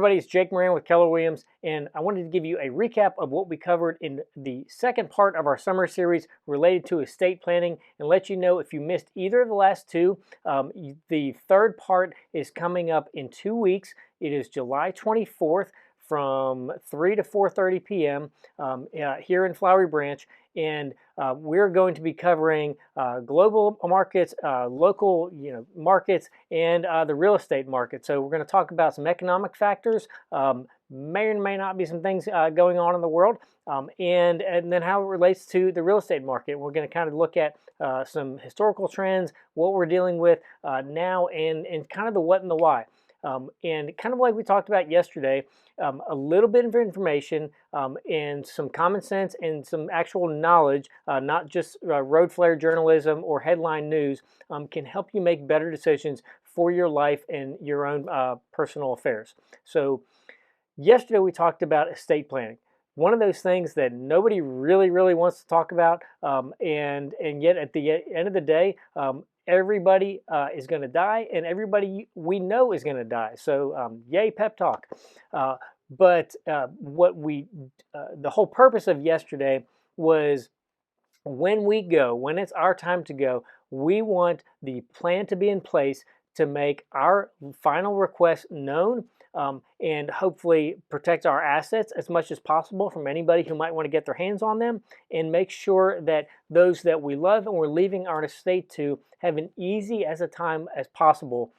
everybody, it's Jake Moran with Keller Williams, and I wanted to give you a recap of what we covered in the second part of our summer series related to estate planning, and let you know if you missed either of the last two, the third part is coming up in 2 weeks. It is July 24th from 3 to 4:30 p.m. Here in Flowery Branch, and we're going to be covering global markets, local markets, and the real estate market. So we're going to talk about some economic factors, may or may not be some things going on in the world, and then how it relates to the real estate market. We're going to kind of look at some historical trends, what we're dealing with now, and kind of the what and the why. And kind of like we talked about yesterday, a little bit of information and some common sense and some actual knowledge, not just road flare journalism or headline news, can help you make better decisions for your life and your own personal affairs. So yesterday we talked about estate planning. One of those things that nobody really wants to talk about, and yet at the end of the day, everybody is going to die, and everybody we know is going to die. So yay, pep talk. But the whole purpose of yesterday was when it's our time to go, we want the plan to be in place to make our final request known, and hopefully protect our assets as much as possible from anybody who might want to get their hands on them, and make sure that those that we love and we're leaving our estate to have an easy as a time as possible,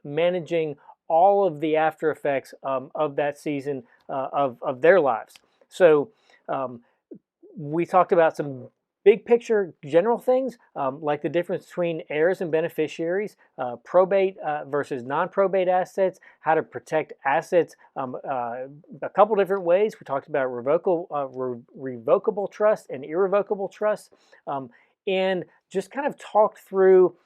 managing all of the after effects of that season of their lives. So we talked about some big picture general things, like the difference between heirs and beneficiaries, probate versus non-probate assets, how to protect assets a couple different ways. We talked about revocable trust and irrevocable trust, and just kind of talked through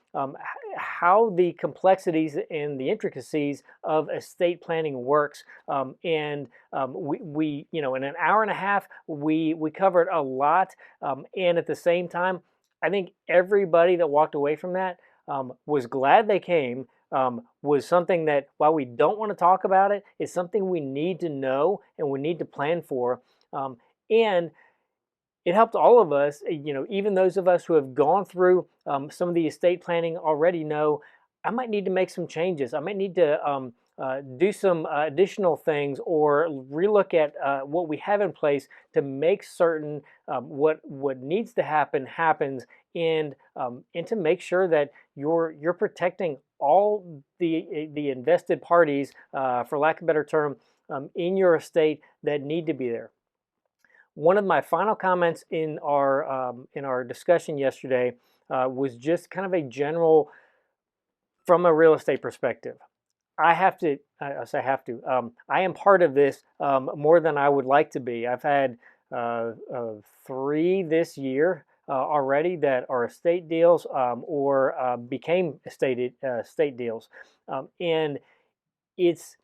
how the complexities and the intricacies of estate planning works. We in an hour and a half, we covered a lot, and at the same time, I think everybody that walked away from that was glad they came. Was something that, while we don't want to talk about it, is something we need to know and we need to plan for, and it helped all of us, even those of us who have gone through some of the estate planning already know, I might need to make some changes. I might need to do some additional things, or relook at what we have in place to make certain what needs to happen happens, and to make sure that you're protecting all the invested parties, for lack of a better term, in your estate that need to be there. One of my final comments in our discussion yesterday was just kind of a general, from a real estate perspective. I am part of this more than I would like to be. I've had 3 this year already that are estate deals, or became estate deals, and it's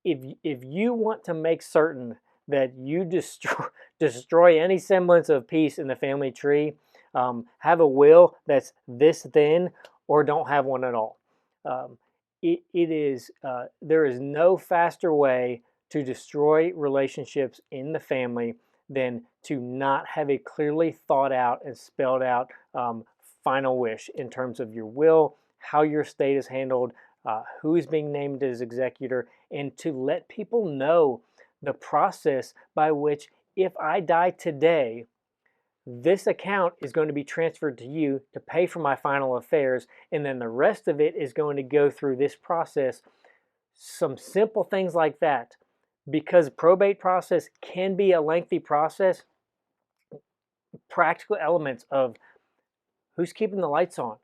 if you want to make certain that you destroy any semblance of peace in the family tree, have a will that's this thin, or don't have one at all. There is no faster way to destroy relationships in the family than to not have a clearly thought out and spelled out final wish in terms of your will, how your estate is handled, who is being named as executor, and to let people know the process by which, if I die today, this account is going to be transferred to you to pay for my final affairs, and then the rest of it is going to go through this process. Some simple things like that, because probate process can be a lengthy process. Practical elements of who's keeping the lights on,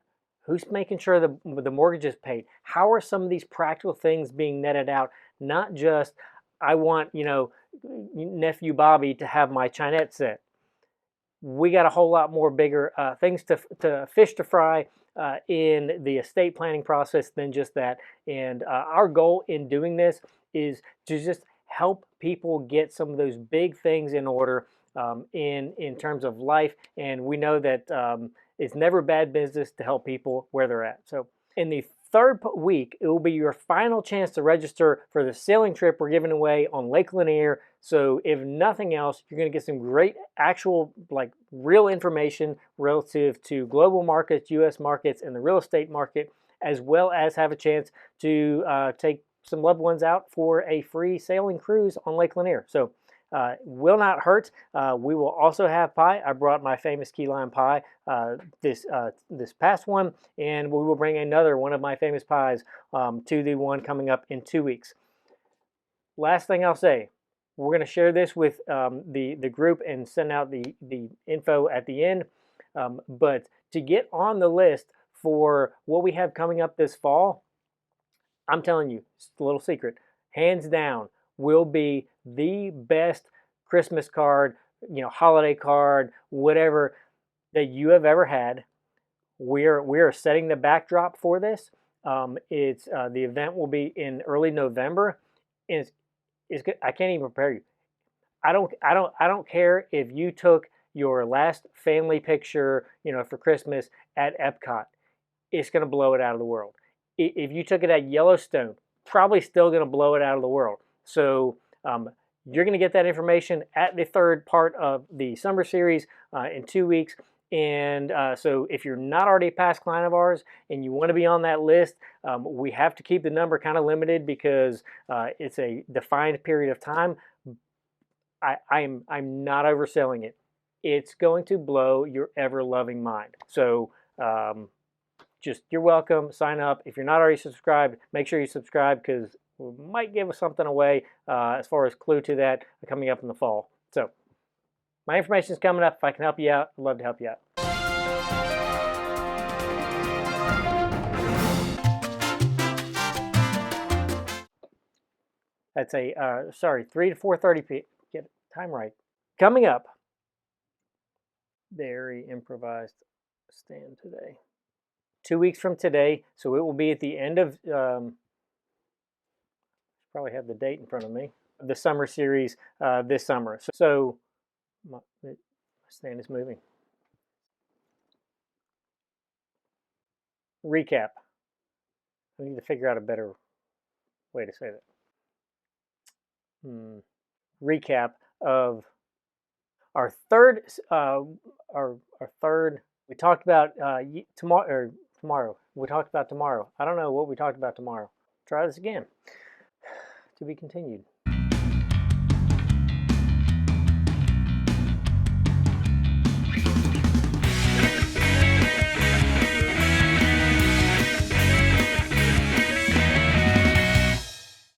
who's making sure the mortgage is paid, how are some of these practical things being netted out, not just, I want, nephew Bobby to have my Chinette set. We got a whole lot more bigger things to fish to fry in the estate planning process than just that. And our goal in doing this is to just help people get some of those big things in order in terms of life. And we know that it's never bad business to help people where they're at. So in the third week, it will be your final chance to register for the sailing trip we're giving away on Lake Lanier. So if nothing else, you're going to get some great actual, like real information relative to global markets, U.S. markets, and the real estate market, as well as have a chance to take some loved ones out for a free sailing cruise on Lake Lanier. So will not hurt. We will also have pie. I brought my famous key lime pie this past one, and we will bring another one of my famous pies to the one coming up in 2 weeks. Last thing I'll say, we're going to share this with the group and send out the info at the end. But to get on the list for what we have coming up this fall, I'm telling you, it's a little secret, hands down, will be the best Christmas card, holiday card, whatever that you have ever had. We are setting the backdrop for this. The event will be in early November, and I can't even prepare you. I don't care if you took your last family picture, for Christmas at Epcot. It's going to blow it out of the world. If you took it at Yellowstone, probably still going to blow it out of the world. So you're going to get that information at the third part of the summer series in 2 weeks. And so if you're not already a past client of ours and you want to be on that list, we have to keep the number kind of limited because it's a defined period of time. I'm not overselling it. It's going to blow your ever-loving mind. So you're welcome. Sign up. If you're not already subscribed, make sure you subscribe because we might give something away as far as clue to that coming up in the fall. So my information is coming up. If I can help you out, I'd love to help you out. That's 3 to 4:30 p.m. Get the time right. Coming up, very improvised stand today. 2 weeks from today, so it will be at the end of, probably have the date in front of me, the summer series this summer. So my stand is moving. Recap. I need to figure out a better way to say that. Recap of our third. Our third. We talked about tomorrow. Tomorrow. We talked about tomorrow. I don't know what we talked about tomorrow. Try this again. To be continued.